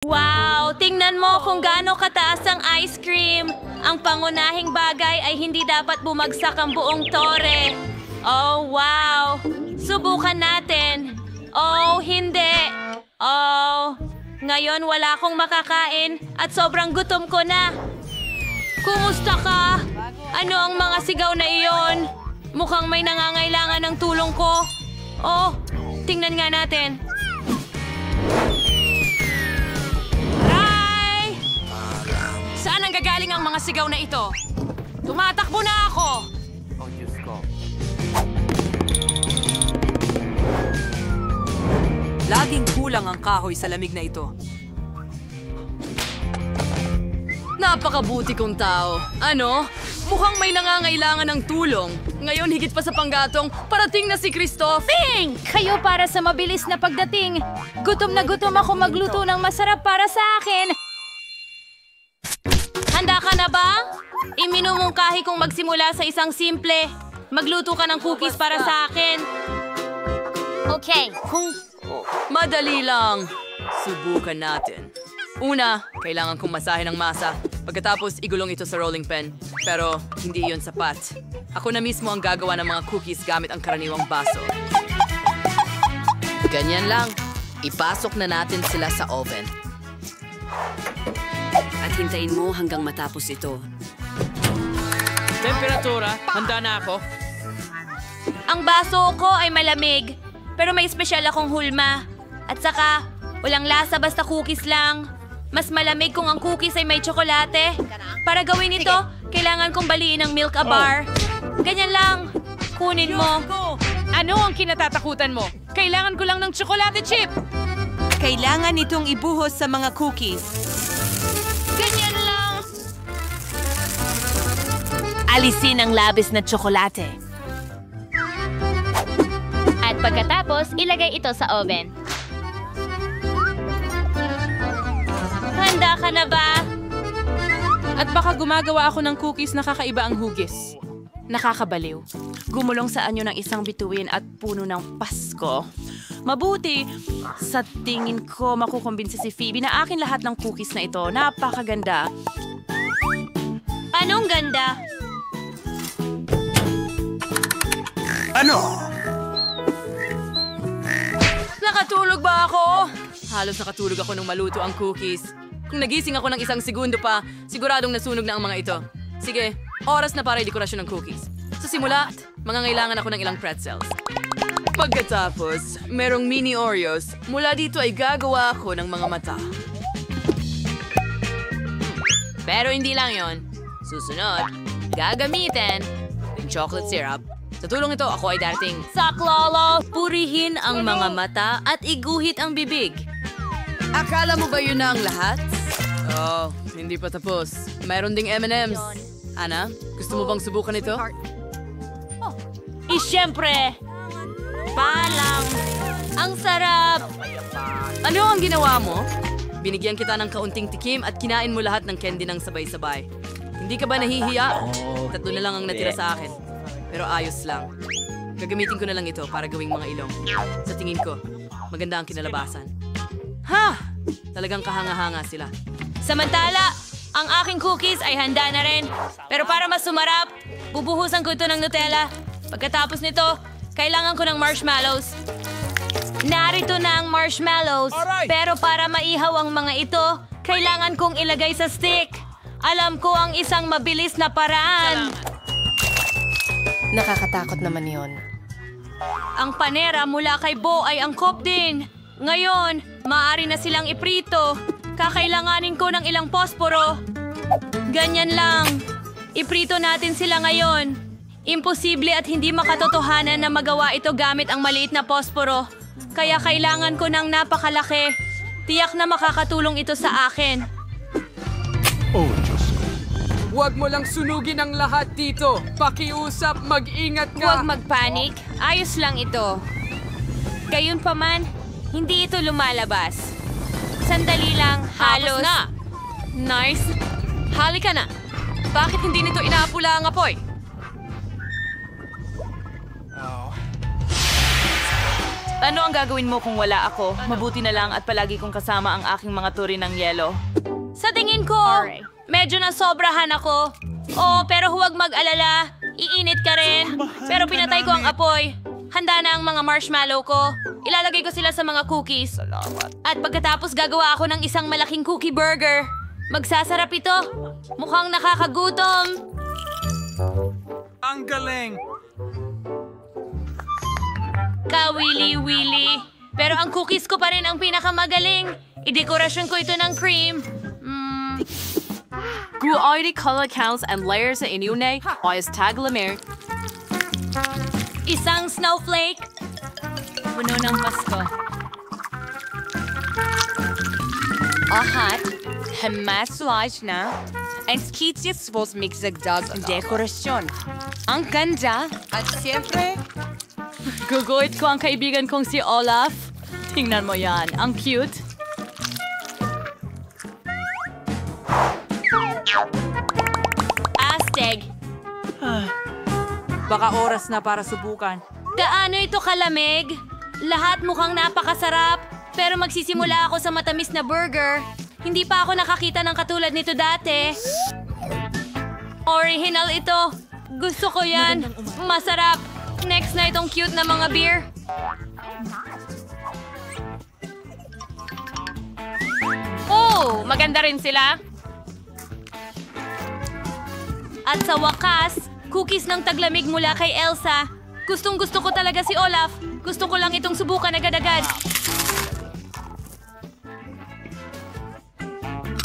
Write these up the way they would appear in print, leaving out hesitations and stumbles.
Wow! Tingnan mo kung gaano kataas ang ice cream. Ang pangunahing bagay ay hindi dapat bumagsak ang buong tore. Oh, wow! Subukan natin. Oh, hindi. Oh, ngayon wala akong makakain at sobrang gutom ko na. Kumusta ka? Ano ang mga sigaw na iyon? Mukhang may nangangailangan ng tulong ko. Oh, tingnan nga natin. Ray! Saan ang gagaling ang mga sigaw na ito? Tumatakbo na ako! Oh, Diyos ko. Laging kulang ang kahoy sa lamig na ito. Napakabuti kong tao. Ano? Mukhang may nangangailangan ng tulong. Ngayon higit pa sa panggatong, parating na si Christoph. Ping! Kayo para sa mabilis na pagdating. Gutom na gutom ako magluto ng masarap para sa akin. Handa ka na ba? Iminumungkahi kong magsimula sa isang simple. Magluto ka ng cookies para sa akin. Okay. Madali lang. Subukan natin. Una, kailangan kong masahin ang masa. Pagkatapos, igulong ito sa rolling pin. Pero, hindi iyon sapat. Ako na mismo ang gagawa ng mga cookies gamit ang karaniwang baso. Ganyan lang. Ipasok na natin sila sa oven. At hintayin mo hanggang matapos ito. Temperatura, handa na ako. Ang baso ko ay malamig. Pero may espesyal akong hulma. At saka, walang lasa basta cookies lang. Mas malamig kung ang cookies ay may tsokolate. Para gawin ito, kailangan kong baliin ang milk a bar. Ganyan lang. Kunin mo. Ano ang kinatatakutan mo? Kailangan ko lang ng tsokolate chip. Kailangan itong ibuhos sa mga cookies. Ganyan lang. Alisin ang labis na tsokolate. At pagkatapos, ilagay ito sa oven. Handa ka na ba? At baka gumagawa ako ng cookies na kakaiba ang hugis. Nakakabaliw. Gumulong sa anyo ng isang bituin at puno ng Pasko. Mabuti, sa tingin ko makukumbinsi si Phoebe na akin lahat ng cookies na ito. Napakaganda. Anong ganda? Ano? Nakatulog ba ako? Halos nakatulog ako nung maluto ang cookies. Kung nagising ako ng 1 segundo pa, siguradong nasunog na ang mga ito. Sige, oras na para dekorasyon ng cookies. Sa simula, mangangailangan ako ng ilang pretzels. Pagkatapos, merong mini Oreos. Mula dito ay gagawa ako ng mga mata. Pero hindi lang yon. Susunod, gagamitin ng chocolate syrup. Sa tulong ito, ako ay darating. Saklolo! Purihin ang mga mata at iguhit ang bibig. Akala mo ba yun na ang lahat? Oh, hindi pa tapos. Mayroon ding M&M's. Ana, gusto mo bang subukan ito? Siyempre! Palang! Ang sarap! Ano ang ginawa mo? Binigyan kita ng kaunting tikim at kinain mo lahat ng candy ng sabay-sabay. Hindi ka ba nahihiya? 3 na lang ang natira sa akin. Pero ayos lang. Gagamitin ko na lang ito para gawing mga ilong. Sa tingin ko, maganda ang kinalabasan. Ha! Talagang kahanga-hanga sila. Samantala, ang aking cookies ay handa na rin. Pero para mas sumarap, bubuhusan ko ito ng Nutella. Pagkatapos nito, kailangan ko ng marshmallows. Narito na ang marshmallows. Pero para maihaw ang mga ito, kailangan kong ilagay sa stick. Alam ko ang isang mabilis na paraan. Nakakatakot naman yon. Ang panera mula kay Bo ay angkop din. Ngayon, maaari na silang iprito. Kakailanganin ko ng ilang posporo. Ganyan lang. Iprito natin sila ngayon. Imposible at hindi makatotohanan na magawa ito gamit ang maliit na posporo. Kaya kailangan ko ng napakalaki. Tiyak na makakatulong ito sa akin. Oh, Diyos ko. Huwag mo lang sunugin ang lahat dito. Pakiusap, mag-ingat ka. Huwag magpanik. Ayos lang ito. Gayunpaman, hindi ito lumalabas. Sandali lang, halos. Na! Nice! Halika na! Bakit hindi nito inaapula ang apoy? Ano ang gagawin mo kung wala ako? Mabuti na lang at palagi kong kasama ang aking mga turi ng yelo. Sa tingin ko, medyo nasobrahan ako. Oh, pero huwag mag-alala. Iinit ka rin. Pero pinatay ko ang apoy. Handa na ang mga marshmallow ko. Ilalagay ko sila sa mga cookies. At pagkatapos gagawa ako ng isang malaking cookie burger. Magsasarap ito. Mukhang nakakagutom. Ang galing! Kawili-wili. Pero ang cookies ko pa rin ang pinakamagaling. Idekorasyon ko ito ng cream. Kung ay di color counts and layers sa inyo na, ay tag lamer. Isang snowflake. Puno ng Pasko. Ahat, hamas na. Ang skits was mixagdag dekorasyon. Ang ganda. At siyempre, Guguit ko ang kaibigan kong si Olaf. Tingnan mo yan, ang cute. Azteg. Baka oras na para subukan. Gaano ito kalamig? Lahat mukhang napakasarap. Pero magsisimula ako sa matamis na burger. Hindi pa ako nakakita ng katulad nito dati. Original ito. Gusto ko yan. Masarap. Next na itong cute na mga beer. oh, maganda rin sila. At sa wakas, cookies ng taglamig mula kay Elsa. Gustong-gusto ko talaga si Olaf. Gusto ko lang itong subukan agad-agad.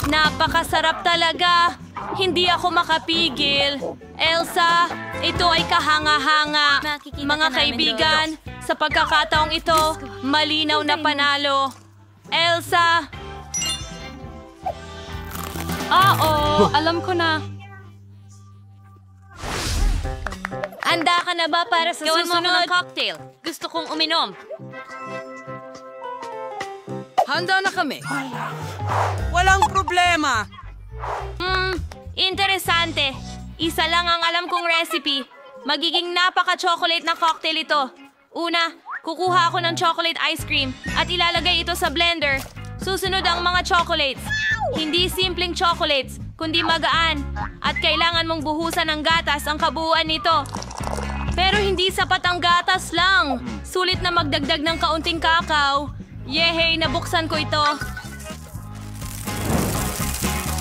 Napakasarap talaga. Hindi ako makapigil. Elsa, ito ay kahanga-hanga. Mga kaibigan, sa pagkakataong ito, malinaw na panalo. Elsa! Alam ko na. Handa ka na ba para sa Gawin mo ako susunod? ng cocktail. Gusto kong uminom. Handa na kami. Walang problema! Interesante. Isa lang ang alam kong recipe. Magiging napaka-chocolate na cocktail ito. Una, kukuha ako ng chocolate ice cream at ilalagay ito sa blender. Susunod ang mga chocolates. Hindi simpleng chocolates, kundi magaan. At kailangan mong buhusan ng gatas ang kabuuan nito. Pero hindi sapat ang gatas lang. Sulit na magdagdag ng kaunting kakao. Yehey, nabuksan ko ito.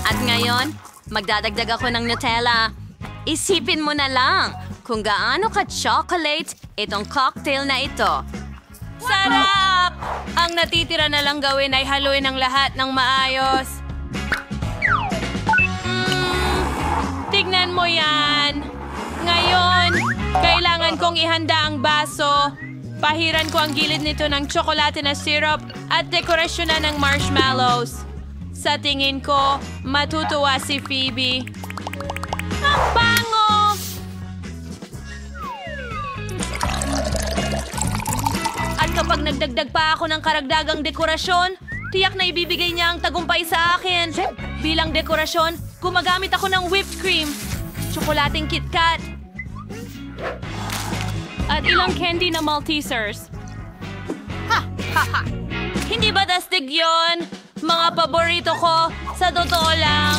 At ngayon, magdadagdag ako ng Nutella. Isipin mo na lang kung gaano ka-chocolate itong cocktail na ito. Sarap! Ang natitira na lang gawin ay haluin ang lahat ng maayos. Tignan mo yan. Ngayon, kailangan kong ihanda ang baso. Pahiran ko ang gilid nito ng tsokolate na syrup at dekorasyonan ng marshmallows. Sa tingin ko, matutuwa si Phoebe. Ang bango! At kapag nagdagdag pa ako ng karagdagang dekorasyon, tiyak na ibibigay niya ang tagumpay sa akin. Bilang dekorasyon, gumagamit ako ng whipped cream, tsokolating KitKat, at ilang candy na Maltesers. Hindi ba dastig yon? Mga paborito ko, sa totoo lang.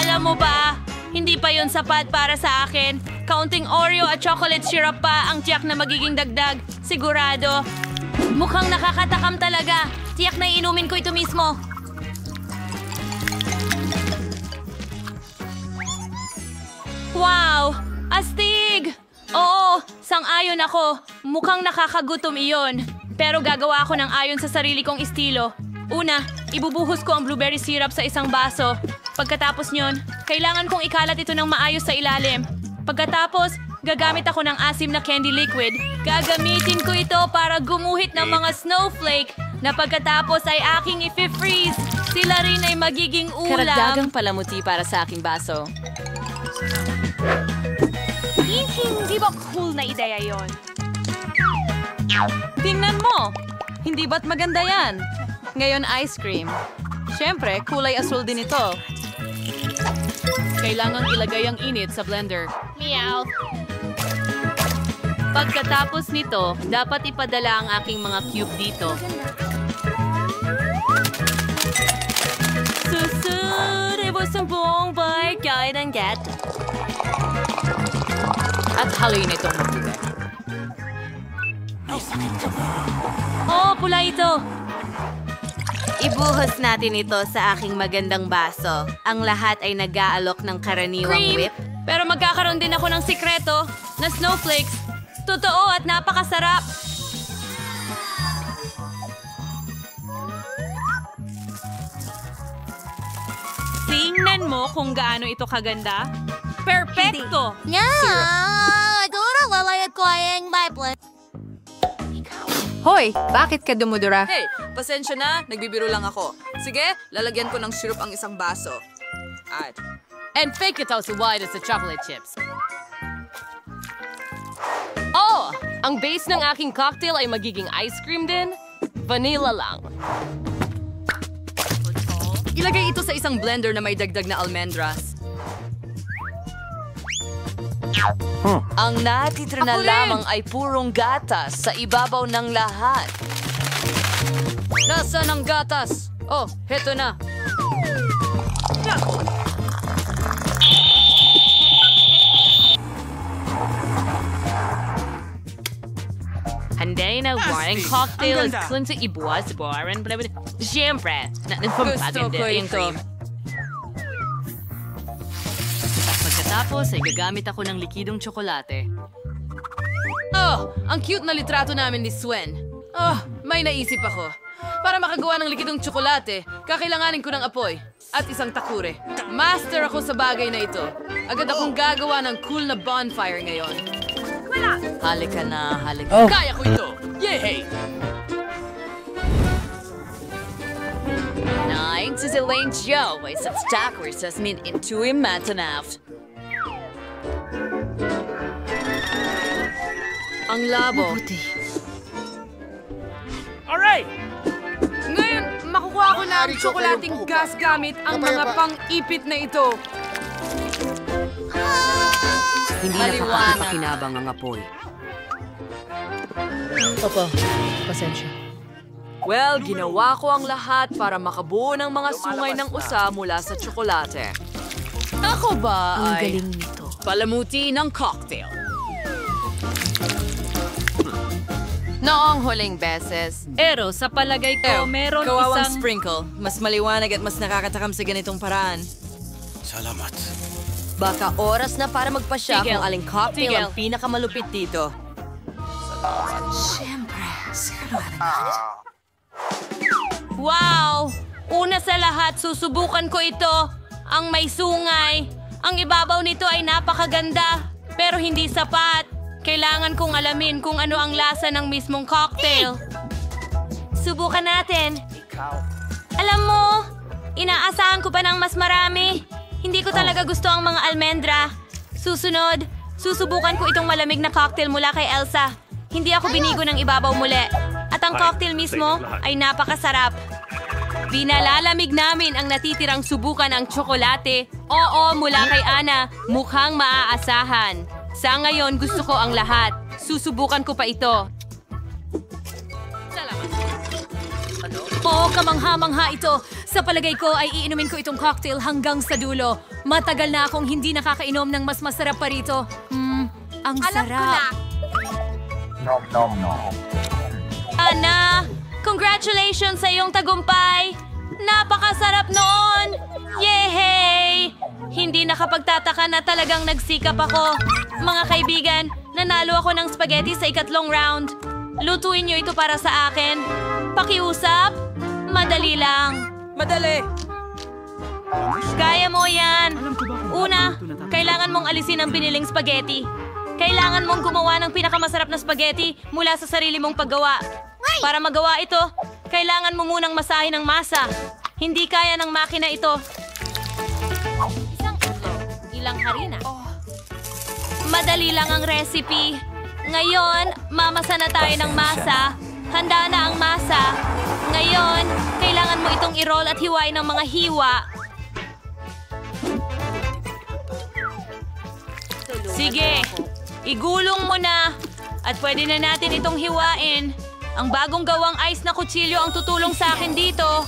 Alam mo ba, hindi pa yon sapat para sa akin. Kaunting Oreo at chocolate syrup pa ang tiyak na magiging dagdag. Sigurado. Mukhang nakakatakam talaga. Tiyak na inumin ko ito mismo. Wow! Astig! Oo, sang-ayon ako. Mukhang nakakagutom iyon. Pero gagawa ako ng ayon sa sarili kong estilo. Una, ibubuhos ko ang blueberry syrup sa isang baso. Pagkatapos nyon, kailangan kong ikalat ito ng maayos sa ilalim. Pagkatapos, gagamit ako ng asim na candy liquid. Gagamitin ko ito para gumuhit ng mga snowflake na pagkatapos ay aking ifi-freeze. Sila rin ay magiging ulam. Karagdagang palamuti para sa aking baso. Hindi ba cool na ideya yon? Tingnan mo! Hindi ba't maganda yan? Ngayon ice cream. Siyempre, kulay asul din ito. Kailangang ilagay ang init sa blender. Meow. Pagkatapos nito, dapat ipadala ang aking mga cube dito. Susuribos ang buong barkay ng gato. At haluin itong mabuti. Oh, pula ito. Ibuhos natin ito sa aking magandang baso. Ang lahat ay nag-aalok ng karaniwang Cream. whip. Pero magkakaroon din ako ng sikreto na snowflakes. Totoo at napakasarap. Tingnan mo kung gaano ito kaganda. Perfecto! Hoy, bakit ka dumudura? Hey, pasensya na. Nagbibiro lang ako. Sige, lalagyan ko ng syrup ang isang baso. At... And fake it as white as the chocolate chips. Oh! Ang base ng aking cocktail ay magiging ice cream din? Vanilla lang. Ilagay ito sa isang blender na may dagdag na almendras. Ang natitira na Ako rin! lamang ay purong gatas sa ibabaw ng lahat. Nasaan ang gatas? Oh, heto na. Handay na warning Asti, cocktails. ang ganda. Kung sa ibuwas, boran, bla bla. Siyempre, Gusto ko ito. Pagkatapos ay gagamit ako ng likidong tsokolate. Oh, ang cute na litrato namin ni Swen. Oh, may naisip ako. Para makagawa ng likidong tsokolate, kakailanganin ko ng apoy at isang takure. Master ako sa bagay na ito. Agad akong gagawa ng cool na bonfire ngayon. Halika na, halika. Kaya ko ito! Yay! Nine to the lane Joe ay sa stakers as min into imatanaf. Ang labo. Alright! Ngayon, makukuha ko na ang tsokolating gas gamit ang mga pang-ipit na ito. Hindi nakakapakinabang ang apoy. Opo, pasensya. Well, ginawa ko ang lahat para makabuo ng mga sungay ng usa mula sa tsokolate. Ako ba Ang ay galing nito. palamuti ng cocktail? Noong huling beses. Pero sa palagay ko, meron Kawawang isang... sprinkle. Mas maliwanag at mas nakakatakam sa ganitong paraan. Salamat. Baka oras na para magpasya Tigil. kung aling cocktail Tigil. ang pinakamalupit dito. Wow! Una sa lahat, susubukan ko ito. Ang may sungay. Ang ibabaw nito ay napakaganda. Pero hindi sapat. Kailangan kong alamin kung ano ang lasa ng mismong cocktail. Subukan natin. Alam mo, inaasahan ko pa ng mas marami. Hindi ko talaga gusto ang mga almendra. Susunod, susubukan ko itong malamig na cocktail mula kay Elsa. Hindi ako binigo ng ibabaw muli. At ang cocktail mismo ay napakasarap. Binalalamig namin ang natitirang subukan ang tsokolate. Oo, mula kay Ana, mukhang maaasahan. Sa ngayon, gusto ko ang lahat. Susubukan ko pa ito. Oo, kamangha-mangha ito. Sa palagay ko ay iinumin ko itong cocktail hanggang sa dulo. Matagal na akong hindi nakakainom ng mas masarap pa rito. Ang sarap. Ana, congratulations sa iyong tagumpay! Napakasarap noon! Yehey! Hindi nakapagtataka na talagang nagsikap ako. Mga kaibigan, nanalo ako ng spaghetti sa ikatlong round. Lutuin niyo ito para sa akin. Pakiusap? Madali lang. Madali! Kaya mo yan. Una, kailangan mong alisin ang biniling spaghetti. Kailangan mong gumawa ng pinakamasarap na spaghetti mula sa sarili mong paggawa. Para magawa ito, kailangan mo munang masahin ang masa. Hindi kaya ng makina ito. Ilang harina. Madali lang ang recipe. Ngayon, mamasa na tayo ng masa. Handa na ang masa. Ngayon, kailangan mo itong i-roll at hiwain ng mga hiwa. Sige, igulong mo na. At pwede na natin itong hiwain. Ang bagong gawang ice na kutsilyo ang tutulong sa akin dito.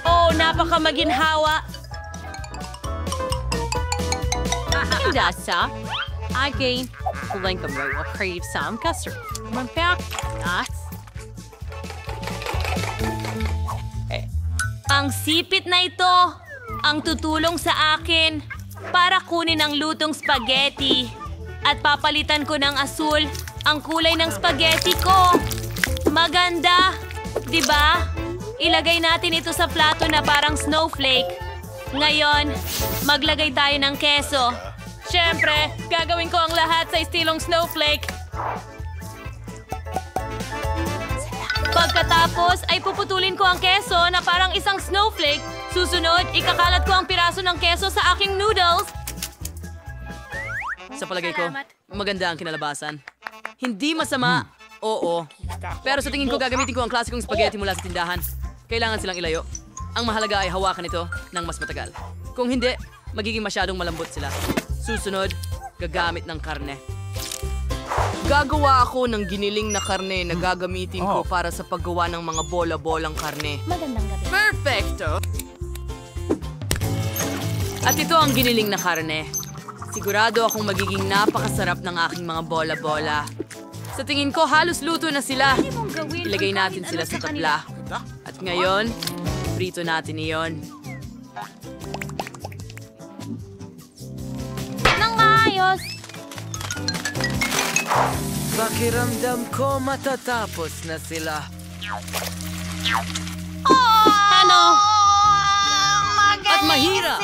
Oh, napakamaginhawa. Dasa, again, kulang ka mo crave some custard. Mampak, Ang sipit na ito ang tutulong sa akin para kunin ang lutong spaghetti. At papalitan ko ng asul ang kulay ng spaghetti ko. Maganda, di ba? Ilagay natin ito sa plato na parang snowflake. Ngayon, maglagay tayo ng keso. Siyempre, gagawin ko ang lahat sa estilong snowflake. Pagkatapos ay puputulin ko ang keso na parang isang snowflake. Susunod, ikakalat ko ang piraso ng keso sa aking noodles. Sa palagay ko, maganda ang kinalabasan. Hindi masama, oo. Pero sa tingin ko, gagamitin ko ang klasikong spaghetti mula sa tindahan. Kailangan silang ilayo. Ang mahalaga ay hawakan ito ng mas matagal. Kung hindi, magiging masyadong malambot sila. Susunod, gagamit ng karne. Gagawa ako ng giniling na karne na gagamitin ko para sa paggawa ng mga bola-bolang karne. Magandang gabi. Perfecto! At ito ang giniling na karne. Sigurado akong magiging napakasarap ng aking mga bola-bola. Sa tingin ko, halos luto na sila. Ilagay natin sila sa tabla. At ngayon, prito natin iyon. Nang maayos. Pakiramdam ko matatapos na sila. Ano? At mahira!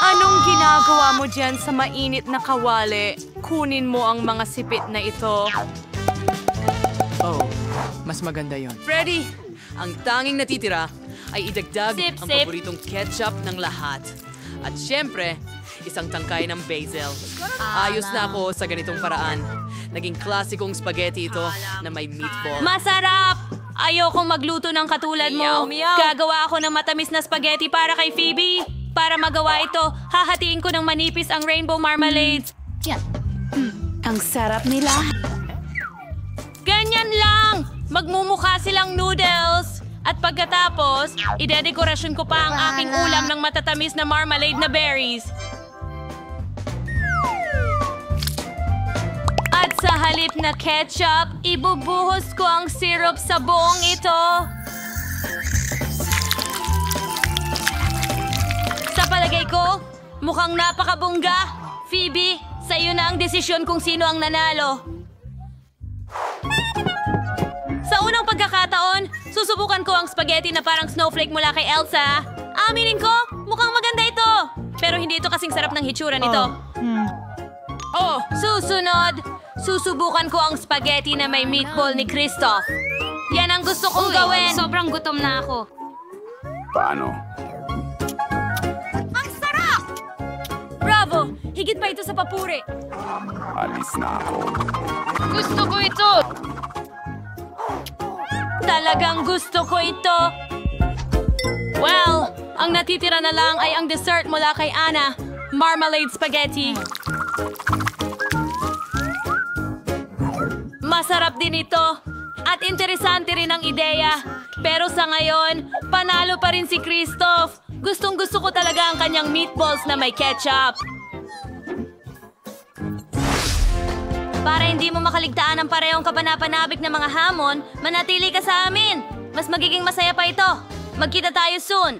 Anong ginagawa mo dyan sa mainit na kawali? Kunin mo ang mga sipit na ito. Oh, mas maganda yon. Freddy, ang tanging natitira ay idagdag Sip, ang sip. paboritong ketchup ng lahat. At syempre, isang tangkay ng basil. Ayos na ako sa ganitong paraan. Naging klasikong spaghetti ito na may meatball. Masarap! Ayokong magluto ng katulad mo. Gagawa ako ng matamis na spaghetti para kay Phoebe. Para magawa ito, hahatiin ko ng manipis ang rainbow marmalades. Ang sarap nila. Ganyan lang! Magmumukha silang noodles. At pagkatapos, idedekorasyon ko pa ang aking ulam ng matatamis na marmalade na berries. At sa halip na ketchup, ibubuhos ko ang syrup sa buong ito. Sa palagay ko, mukhang napakabongga. Phoebe, sa iyo na ang desisyon kung sino ang nanalo. Sa unang pagkakataon, susubukan ko ang spaghetti na parang snowflake mula kay Elsa. Aminin ko, mukhang maganda ito. Pero hindi ito kasing sarap ng hitsura nito. Susunod, susubukan ko ang spaghetti na may meatball ni Christoph. Yan ang gusto kong gawin. Sobrang gutom na ako. Bravo! Higit pa ito sa papuri. Gusto ko ito! Talagang gusto ko ito. Well, ang natitira na lang ay ang dessert mula kay Anna. Marmalade spaghetti. Masarap din ito. At interesante rin ang ideya. Pero sa ngayon, panalo pa rin si Christoph. Gustong-gusto ko talaga ang kanyang meatballs na may ketchup. Para hindi mo makaligtaan ang parehong kapanapanabik na mga hamon, manatili ka sa amin. Mas magiging masaya pa ito. Magkita tayo soon.